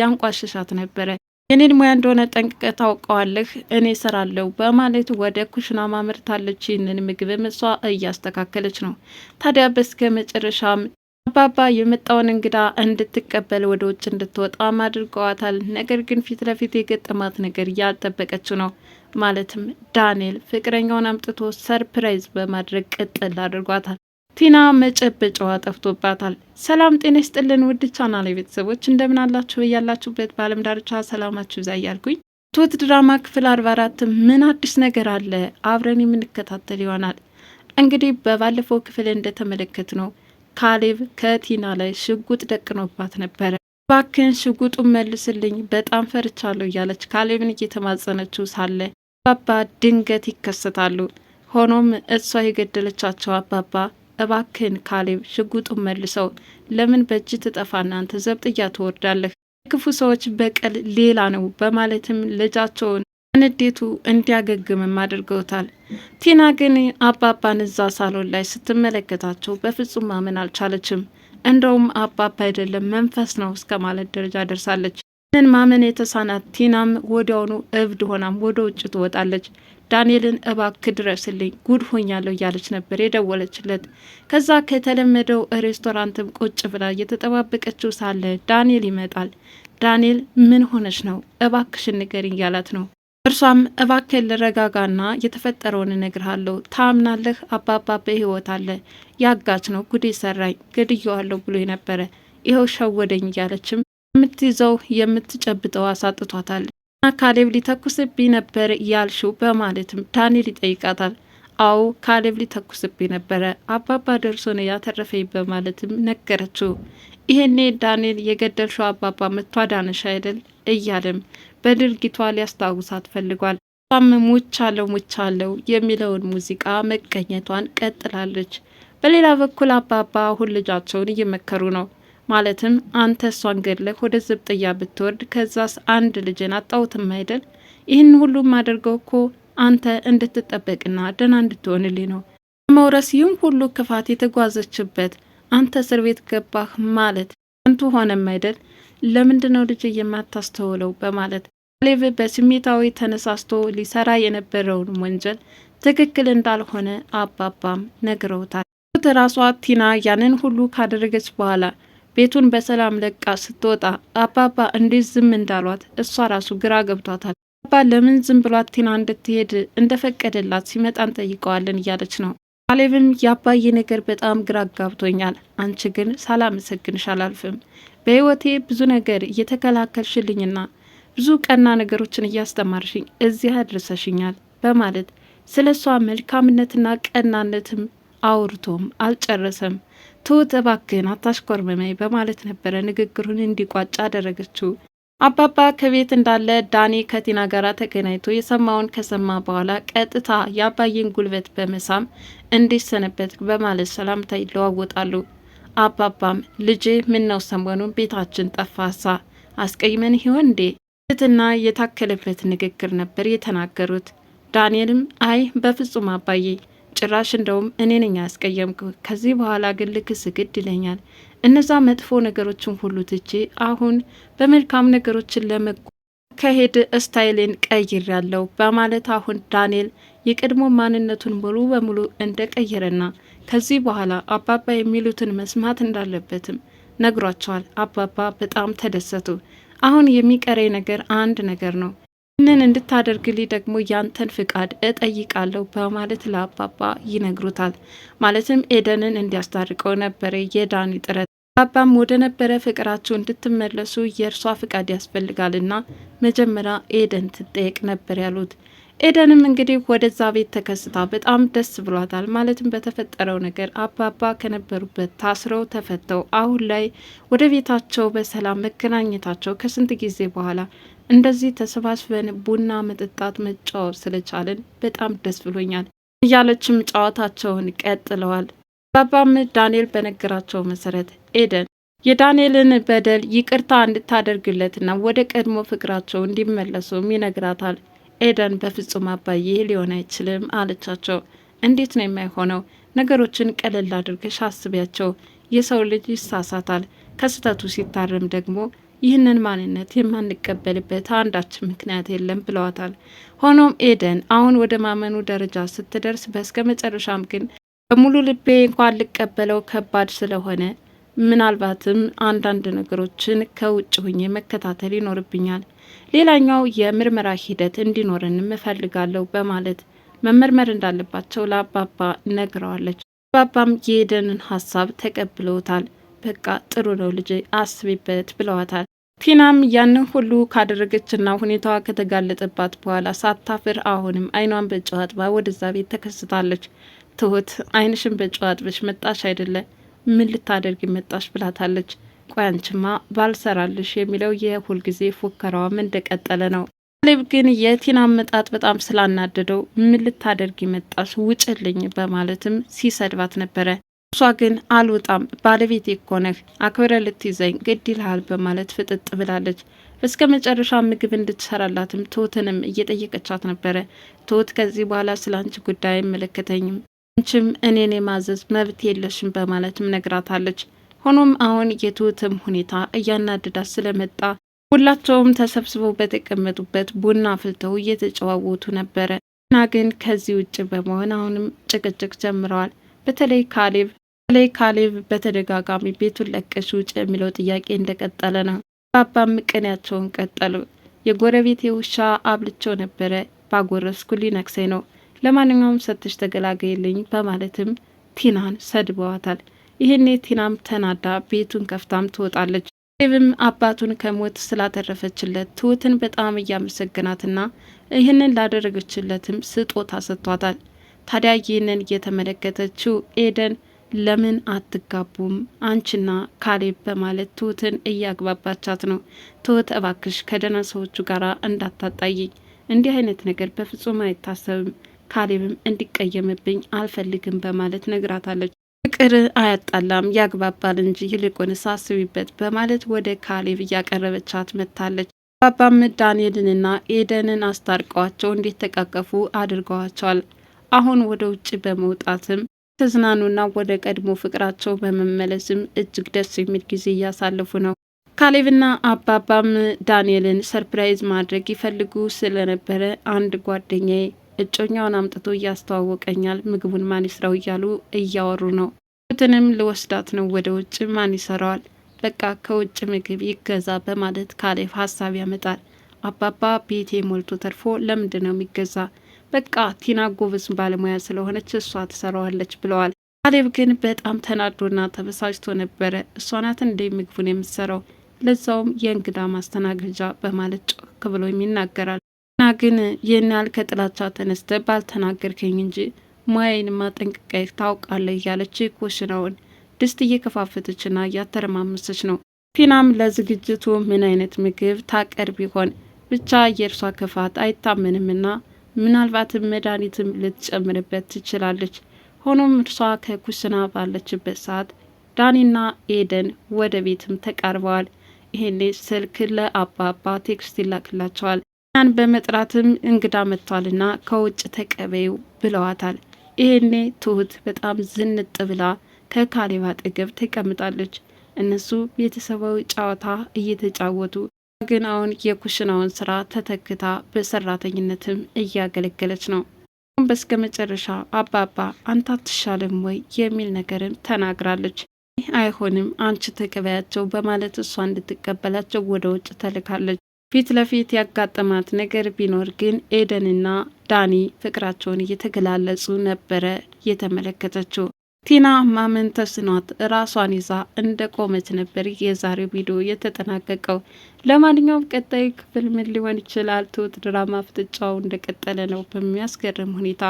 ያንቋሽሻት ነበረ። የኔን ሙያ እንደሆነ ጠንቅቀህ ታውቀዋለህ፣ እኔ እሰራለሁ በማለት ወደ ኩሽና ማምርታለች። ይህንን ምግብም እሷ እያስተካከለች ነው። ታዲያ በስከ መጨረሻም አባባ የመጣውን እንግዳ እንድትቀበል ወደ ውጭ እንድትወጣም አድርገዋታል። ነገር ግን ፊት ለፊት የገጠማት ነገር ያልጠበቀችው ነው። ማለትም ዳንኤል ፍቅረኛውን አምጥቶ ሰርፕራይዝ በማድረግ ቅጥል አድርጓታል። ቲና መጨበጫዋ ጠፍቶባታል። ሰላም ጤና ይስጥልን ውድ ቻናሌ ቤተሰቦች እንደምን አላችሁ? ያላችሁበት በአለም ዳርቻ ሰላማችሁ ይብዛ እያልኩኝ ትሁት ድራማ ክፍል 44 ምን አዲስ ነገር አለ አብረን የምንከታተል ይሆናል። እንግዲህ በባለፈው ክፍል እንደተመለከት ነው ካሌብ ከቲና ላይ ሽጉጥ ደቅኖባት ነበረ። ባክን ሽጉጡን መልስልኝ በጣም ፈርቻለሁ እያለች ካሌብን እየተማጸነችው ሳለ አባባ ድንገት ይከሰታሉ። ሆኖም እሷ የገደለቻቸው አባባ እባክን ካሌብ ሽጉጡን መልሰው፣ ለምን በእጅ ትጠፋና አንተ ዘብጥያ ትወርዳለህ? ክፉ ሰዎች በቀል ሌላ ነው በማለትም ልጃቸውን ንዴቱ እንዲያገግምም አድርገውታል። ቲና ግን አባባን እዛ ሳሎን ላይ ስትመለከታቸው በፍጹም ማመን አልቻለችም። እንደውም አባባ አይደለም መንፈስ ነው እስከ ማለት ደረጃ ደርሳለች። ምን ማመን የተሳናት ቲናም ወዲያውኑ እብድ ሆናም ወደ ውጭ ትወጣለች። ዳንኤልን እባክህ ድረስልኝ ጉድ ሆኛለሁ እያለች ነበር የደወለችለት። ከዛ ከተለመደው ሬስቶራንትም ቁጭ ብላ እየተጠባበቀችው ሳለ ዳንኤል ይመጣል። ዳንኤል ምን ሆነች ነው እባክሽን ንገሪኝ እያላት ነው። እርሷም እባክህ ልረጋጋና የተፈጠረውን እነግርሃለሁ፣ ታምናለህ? አባባ በህይወት አለ፣ ያጋች ነው ጉዴ ሰራኝ፣ ገድየዋለሁ ብሎ ነበረ፣ ይኸው ሸወደኝ እያለችም የምትይዘው የምትጨብጠው አሳጥቷታል። ካሌብ ሊተኩስብኝ ነበር ያልሽው በማለትም ዳንኤል ይጠይቃታል። አዎ ካሌብ ሊተኩስብኝ ነበረ፣ አባባ ደርሶ ነው ያተረፈኝ በማለትም ነገረችው። ይሄኔ ዳንኤል የገደልሽው አባባ መጥቶ አዳነሽ አይደል እያለም በድርጊቷ ሊያስታውሳት ፈልጓል። ሷም ሙቻለው የሚለውን ሙዚቃ መቀኘቷን ቀጥላለች። በሌላ በኩል አባባ አሁን ልጃቸውን እየመከሩ ነው። ማለትም አንተ እሷን ገድለህ ወደ ዝብጥያ ብትወርድ ከዛስ አንድ ልጅን አጣውትም አይደል? ይህን ሁሉም አድርገው እኮ አንተ እንድትጠበቅና ደህና እንድትሆንልኝ ነው። መውረስ ይህም ሁሉ ክፋት የተጓዘችበት አንተ እስር ቤት ገባህ ማለት አንቱ ሆነም አይደል? ለምንድነው ልጅ የማታስተውለው? በማለት ካሌብ በስሜታዊ ተነሳስቶ ሊሰራ የነበረውን ወንጀል ትክክል እንዳልሆነ አባባም ነግረውታል። ራሷ ቲና ያንን ሁሉ ካደረገች በኋላ ቤቱን በሰላም ለቃ ስትወጣ አባባ እንዴት ዝም እንዳሏት እሷ ራሱ ግራ ገብቷታል። አባባ ለምን ዝም ብሏት ቲና እንድትሄድ እንደፈቀደላት ሲመጣ እንጠይቀዋለን እያለች ነው። ካሌብም የአባዬ ነገር በጣም ግራ ጋብቶኛል፣ አንቺ ግን ሳላመሰግንሽ አላልፍም። በህይወቴ ብዙ ነገር እየተከላከልሽልኝና ብዙ ቀና ነገሮችን እያስተማርሽኝ እዚህ አድርሰሽኛል በማለት ስለ እሷ መልካምነትና ቀናነትም አውርቶም አልጨረሰም። ትሁት እባክህን አታሽኮርመመኝ በማለት ነበረ ንግግሩን እንዲቋጭ አደረገችው። አባባ ከቤት እንዳለ ዳኒ ከቲና ጋር ተገናኝቶ የሰማውን ከሰማ በኋላ ቀጥታ የአባዬን ጉልበት በመሳም እንዴት ሰነበት በማለት ሰላምታ ይለዋወጣሉ። አባባም ልጄ ምነው ሰሞኑን ቤታችን ጠፋሳ አስቀይመን ይሆን እንዴ? ትህትና የታከለበት ንግግር ነበር የተናገሩት። ዳንኤልም አይ በፍጹም አባዬ ጭራሽ እንደውም እኔ ነኝ ያስቀየምኩ፣ ከዚህ በኋላ ግን ልክስ ግድ ይለኛል። እነዛ መጥፎ ነገሮችን ሁሉ ትቼ አሁን በመልካም ነገሮችን ለመሄድ ስታይሌን ቀይር ያለው በማለት አሁን ዳንኤል የቀድሞ ማንነቱን ሙሉ በሙሉ እንደቀየረና ከዚህ በኋላ አባባ የሚሉትን መስማት እንዳለበትም ነግሯቸዋል። አባባ በጣም ተደሰቱ። አሁን የሚቀረኝ ነገር አንድ ነገር ነው፣ ይህንን እንድታደርግልኝ ደግሞ ያንተን ፍቃድ እጠይቃለሁ በማለት ለአባባ ይነግሩታል። ማለትም ኤደንን እንዲያስታርቀው ነበረ የዳኒ ጥረት። አባባም ወደ ነበረ ፍቅራቸው እንድትመለሱ የእርሷ ፍቃድ ያስፈልጋልና መጀመሪያ ኤደን ትጠየቅ ነበር ያሉት። ኤደንም እንግዲህ ወደዛ ቤት ተከስታ በጣም ደስ ብሏታል። ማለትም በተፈጠረው ነገር አባባ ከነበሩበት ታስረው ተፈተው አሁን ላይ ወደ ቤታቸው በሰላም መገናኘታቸው ከስንት ጊዜ በኋላ እንደዚህ ተሰባስበን ቡና መጠጣት መጫወት ስለቻለን በጣም ደስ ብሎኛል እያለችም ጨዋታቸውን ቀጥለዋል። አባባም ዳንኤል በነገራቸው መሰረት ኤደን የዳንኤልን በደል ይቅርታ እንድታደርግለትና ወደ ቀድሞ ፍቅራቸው እንዲመለሱም ይነግራታል። ኤደን በፍጹም አባዬ ሊሆን አይችልም አለቻቸው። እንዴት ነው የማይሆነው? ነገሮችን ቀለል አድርገሽ አስቢያቸው። የሰው ልጅ ይሳሳታል፣ ከስህተቱ ሲታረም ደግሞ ይህንን ማንነት የማንቀበልበት አንዳችን ምክንያት የለም ብለዋታል። ሆኖም ኤደን አሁን ወደ ማመኑ ደረጃ ስትደርስ በስከ መጨረሻም ግን በሙሉ ልቤ እንኳን ልቀበለው ከባድ ስለሆነ ምናልባትም አንዳንድ ነገሮችን ከውጭ ሁኜ መከታተል ይኖርብኛል፣ ሌላኛው የምርመራ ሂደት እንዲኖረን እፈልጋለሁ በማለት መመርመር እንዳለባቸው ለአባባ ነግረዋለች። አባባም የኤደንን ሀሳብ ተቀብለውታል። በቃ ጥሩ ነው ልጄ አስቢበት ብለዋታል። ቲናም ያንን ሁሉ ካደረገችና ሁኔታዋ ከተጋለጠባት በኋላ ሳታፍር አሁንም አይኗን በጨው አጥባ ወደዛ ቤት ተከስታለች። ትሁት አይንሽን በጨው አጥበሽ መጣሽ አይደለ? ምን ልታደርግ መጣሽ ብላታለች። ቆይ አንቺማ ባልሰራልሽ የሚለው የሁልጊዜ ፉከራዋም እንደቀጠለ ነው። ካሌብ ግን የቲና አመጣጥ በጣም ስላናደደው ምን ልታደርግ መጣሽ ውጭልኝ በማለትም ሲሰድባት ነበረ። እሷ ግን አልወጣም ባለቤቴ እኮ ነህ አክብረ ልትይዘኝ ግድ ይልሃል በማለት ፍጥጥ ብላለች። እስከ መጨረሻ ምግብ እንድትሰራላትም ትሁትንም እየጠየቀቻት ነበረ። ትሁት ከዚህ በኋላ ስለ አንቺ ጉዳይ አይመለከተኝም፣ አንቺም እኔን የማዘዝ መብት የለሽም በማለትም ነግራታለች። ሆኖም አሁን የትሁትም ሁኔታ እያናደዳት ስለመጣ ሁላቸውም ተሰብስበው በተቀመጡበት ቡና አፍልተው እየተጨዋወቱ ነበረ። እና ግን ከዚህ ውጭ በመሆን አሁንም ጭቅጭቅ ጀምረዋል። በተለይ ካሌብ በተደጋጋሚ ቤቱን ለቀሽ ውጭ የሚለው ጥያቄ እንደቀጠለ ነው። አባባም ቅኔያቸውን ቀጠሉ። የጎረቤቴ ውሻ አብልቸው ነበረ ባጎረስኩ ሊነክሰኝ ነው፣ ለማንኛውም ሰጥሽ ተገላገይልኝ በማለትም ቲናን ሰድበዋታል። ይህኔ ቲናም ተናዳ ቤቱን ከፍታም ትወጣለች። ካሌብም አባቱን ከሞት ስላተረፈችለት ትሁትን በጣም እያመሰገናትና ይህንን ላደረገችለትም ስጦታ ሰጥቷታል። ታዲያ ይህንን እየተመለከተችው ኤደን ለምን አትጋቡም አንቺና ካሌብ በማለት ትሁትን እያግባባቻት ነው። ትሁት እባክሽ ከደህና ሰዎቹ ጋር እንዳታጣይኝ፣ እንዲህ አይነት ነገር በፍጹም አይታሰብም፣ ካሌብም እንዲቀየምብኝ አልፈልግም በማለት ነግራታለች። ፍቅር አያጣላም ያግባባል እንጂ ይልቁንስ አስቢበት በማለት ወደ ካሌብ እያቀረበቻት መጥታለች። አባባም ዳንኤልንና ኤደንን አስታርቀዋቸው እንዴት ተቃቀፉ አድርገዋቸዋል። አሁን ወደ ውጭ በመውጣትም ተዝናኑና ወደ ቀድሞ ፍቅራቸው በመመለስም እጅግ ደስ የሚል ጊዜ እያሳለፉ ነው። ካሌብና አባባም ዳንኤልን ሰርፕራይዝ ማድረግ ይፈልጉ ስለነበረ አንድ ጓደኛዬ እጮኛውን አምጥቶ እያስተዋወቀኛል፣ ምግቡን ማን ይስራው እያሉ እያወሩ ነው። ትንም ልወስዳት ነው ወደ ውጭ፣ ማን ይሰራዋል? በቃ ከውጭ ምግብ ይገዛ በማለት ካሌብ ሀሳብ ያመጣል። አባባ ቤቴ ሞልቶ ተርፎ ለምንድን ነው የሚገዛ? በቃ ቲና ጎበዝ ባለሙያ ስለሆነች እሷ ትሰራዋለች ብለዋል። ካሌብ ግን በጣም ተናዶና ተበሳጭቶ ነበረ። እሷ ናት እንደ ምግቡን የምትሰራው ለዛውም የእንግዳ ማስተናገጃ በማለት ጮክ ብሎ ይናገራል። እና ግን ይህን ያህል ከጥላቻ ተነስተ ባልተናገርከኝ እንጂ ሙያዬንማ ጠንቅቄ ታውቃለህ እያለች ኩሽናውን ድስት እየከፋፈተችና እያተረማመሰች ነው። ቲናም ለዝግጅቱ ምን አይነት ምግብ ታቀርብ ይሆን? ብቻ የእርሷ ክፋት አይታመንምና ምናልባትም መድኃኒትም ልትጨምርበት ትችላለች። ሆኖም እርሷ ከኩሽና ባለችበት ሰዓት ዳኒና ኤደን ወደ ቤትም ተቃርበዋል። ይሄኔ ስልክ ለአባባ ቴክስት ይላክላቸዋል። ያን በመጥራትም እንግዳ መጥቷልና ከውጭ ተቀበዩ ብለዋታል። ይሄኔ ትሁት በጣም ዝንጥ ብላ ከካሌብ አጠገብ ተቀምጣለች። እነሱ ቤተሰባዊ ጨዋታ እየተጫወቱ ግን አሁን የኩሽናውን ስራ ተተክታ በሰራተኝነትም እያገለገለች ነው። በስከ መጨረሻ አባባ አንተ አትሻልም ወይ የሚል ነገርን ተናግራለች። አይሆንም አንቺ ተቀበያቸው በማለት እሷ እንድትቀበላቸው ወደ ውጭ ተልካለች። ፊት ለፊት ያጋጠማት ነገር ቢኖር ግን ኤደንና ዳኒ ፍቅራቸውን እየተገላለጹ ነበረ የተመለከተችው። ቲና ማመን ተስኗት ራሷን ይዛ እንደ ቆመች ነበር የዛሬው ቪዲዮ የተጠናቀቀው። ለማንኛውም ቀጣይ ክፍል ምን ሊሆን ይችላል? ትሁት ድራማ ፍጥጫው እንደቀጠለ ነው በሚያስገርም ሁኔታ።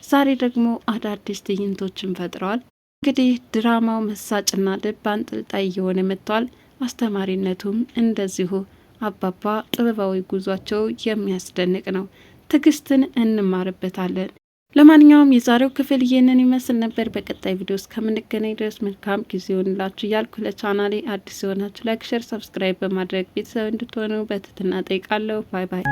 ዛሬ ደግሞ አዳዲስ ትዕይንቶችን ፈጥረዋል። እንግዲህ ድራማው መሳጭና ልብ አንጠልጣይ እየሆነ መጥቷል። አስተማሪነቱም እንደዚሁ። አባባ ጥበባዊ ጉዟቸው የሚያስደንቅ ነው። ትዕግስትን እንማርበታለን። ለማንኛውም የዛሬው ክፍል ይህንን ይመስል ነበር። በቀጣይ ቪዲዮ እስከምንገናኝ ድረስ መልካም ጊዜ ይሆንላችሁ እያልኩ ለቻናሌ አዲስ የሆናችሁ ላይክ፣ ሸር፣ ሰብስክራይብ በማድረግ ቤተሰብ እንድትሆኑ በትህትና ጠይቃለሁ። ባይ ባይ።